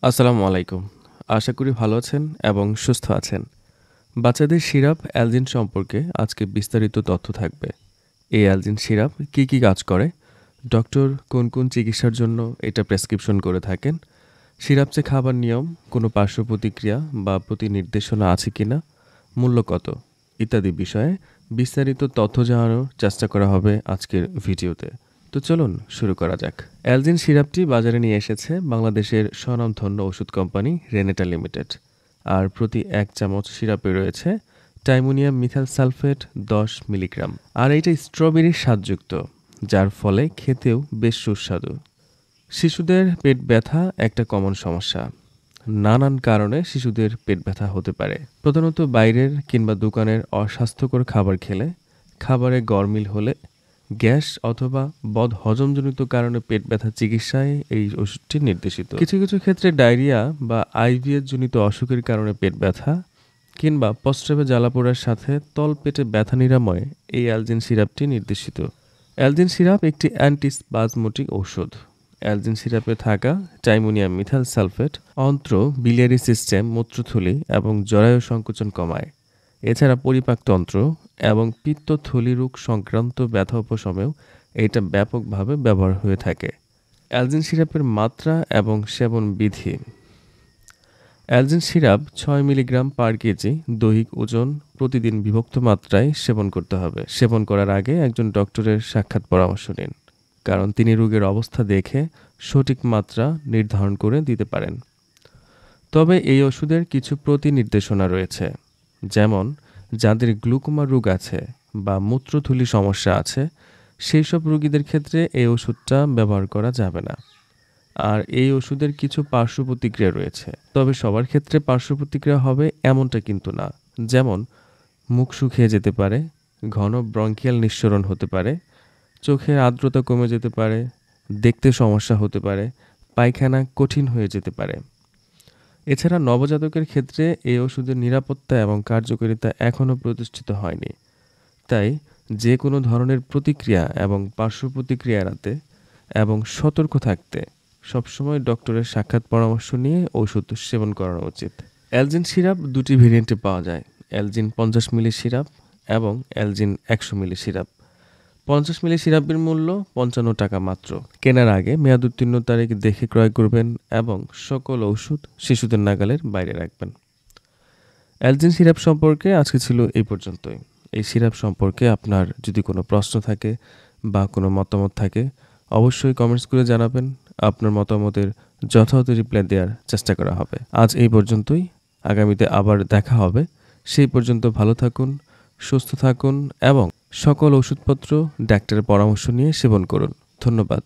আসসালামু আলাইকুম। আশা করি ভালো আছেন এবং সুস্থ আছেন। বাচ্চাদের সিরাপ অ্যালজিন সম্পর্কে আজকে বিস্তারিত তথ্য থাকবে। এই অ্যালজিন সিরাপ কী কাজ করে, ডক্টর কোন চিকিৎসার জন্য এটা প্রেসক্রিপশন করে থাকেন, সিরাপ চেয়ে খাবার নিয়ম, কোনো পার্শ্ব প্রতিক্রিয়া বা প্রতি নির্দেশনা আছে কিনা, মূল্য কত ইত্যাদি বিষয়ে বিস্তারিত তথ্য জানানোর চেষ্টা করা হবে আজকের ভিডিওতে। তো চলুন শুরু করা যাক। অ্যালজিন সিরাপটি বাজারে নিয়ে এসেছে বাংলাদেশের স্বনামধন্য ওষুধ কোম্পানি রেনেটা লিমিটেড। আর প্রতি 1 চামচ সিরাপে রয়েছে টাইমোনিয়াম মিথাইল সালফেট 10 মিলিগ্রাম। আর এটা স্ট্রবেরির স্বাদযুক্ত, যার ফলে খেতেও বেশ সুস্বাদু। শিশুদের পেট ব্যথা একটা কমন সমস্যা। নানান কারণে শিশুদের পেট ব্যথা হতে পারে। প্রধানত বাইরের কিংবা দোকানের অস্বাস্থ্যকর খাবার খেলে, খাবারে গরমিল হলে, গ্যাস অথবা বদহজমজনিত কারণে পেট ব্যথা চিকিৎসায় এই ওষুধটি নির্দেশিত। কিছু ক্ষেত্রে ডায়রিয়া বা আইভিএস জনিত অসুখের কারণে পেট ব্যথা কিংবা প্রস্রাবে জ্বালাপোড়ার সাথে তলপেটে ব্যথা নিরাময়ে এই অ্যালজিন সিরাপটি নির্দেশিত। অ্যালজিন সিরাপ একটি অ্যান্টিস্পাজমোটিক ঔষধ। অ্যালজিন সিরাপে থাকা টাইমোনিয়াম মিথাইল সালফেট অন্ত্র, বিলিয়ারি সিস্টেম, মূত্রথলি এবং জরায়ু সংকোচন কমায়। এছাড়া পরিপাকতন্ত্র এবং পিত্তথলি রোগ সংক্রান্ত ব্যথা উপশমেও এটা ব্যাপকভাবে ব্যবহার হয়ে থাকে। অ্যালজিন সিরাপের মাত্রা এবং সেবন বিধি। Algin syrup 6 milligram per KG দৈহিক ওজন প্রতিদিন বিভক্ত মাত্রায় সেবন করতে হবে। সেবন করার আগে একজন ডক্টরের সাক্ষাৎ পরামর্শ নিন, কারণ তিনি রোগের অবস্থা দেখে সঠিক মাত্রা নির্ধারণ করে দিতে পারেন। তবে এই ওষুধের কিছু প্রতি নির্দেশনা রয়েছে, যেমন যাদের গ্লুকোমা রোগ আছে বা মূত্রথলি সমস্যা আছে সেই সব রোগীদের ক্ষেত্রে এই ওষুধটা ব্যবহার করা যাবে না। আর এই ওষুধের কিছু পার্শ্ব প্রতিক্রিয়া রয়েছে, তবে সবার ক্ষেত্রে পার্শ্ব প্রতিক্রিয়া হবে এমনটা কিন্তু না। যেমন মুখ শুকিয়ে যেতে পারে, ঘন ব্রঙ্কিয়াল নিঃসরণ হতে পারে, চোখের আর্দ্রতা কমে যেতে পারে, দেখতে সমস্যা হতে পারে, পায়খানা কঠিন হয়ে যেতে পারে। এছাড়া নবজাতকের ক্ষেত্রে এই ওষুধের নিরাপত্তা এবং কার্যকারিতা এখনও প্রতিষ্ঠিত হয়নি। তাই যে কোনো ধরনের প্রতিক্রিয়া এবং পার্শ্ব প্রতিক্রিয়া এড়াতে এবং সতর্ক থাকতে সবসময় ডক্টরের সাক্ষাৎ পরামর্শ নিয়ে ওষুধ সেবন করানো উচিত। অ্যালজিন সিরাপ দুটি ভেরিয়েন্টে পাওয়া যায়, অ্যালজিন 50 মিলি সিরাপ এবং অ্যালজিন 100 মিলি সিরাপ। 50 মিলি সিরাপের মূল্য 55 টাকা মাত্র। কেনার আগে মেয়াদ উত্তীর্ণ তারিখ দেখে ক্রয় করবেন এবং সকল ওষুধ শিশুদের নাগালের বাইরে রাখবেন। অ্যালজিন সিরাপ সম্পর্কে আজকে ছিল এই পর্যন্তই। এই সিরাপ সম্পর্কে আপনার যদি কোনো প্রশ্ন থাকে বা কোনো মতামত থাকে অবশ্যই কমেন্টস করে জানাবেন। আপনার মতামতের যথাযথ রিপ্লাই দেওয়ার চেষ্টা করা হবে। আজ এই পর্যন্তই, আগামীতে আবার দেখা হবে। সেই পর্যন্ত ভালো থাকুন, সুস্থ থাকুন এবং সকল ওষুধপত্র ডাক্তারের পরামর্শ নিয়ে সেবন করুন। ধন্যবাদ।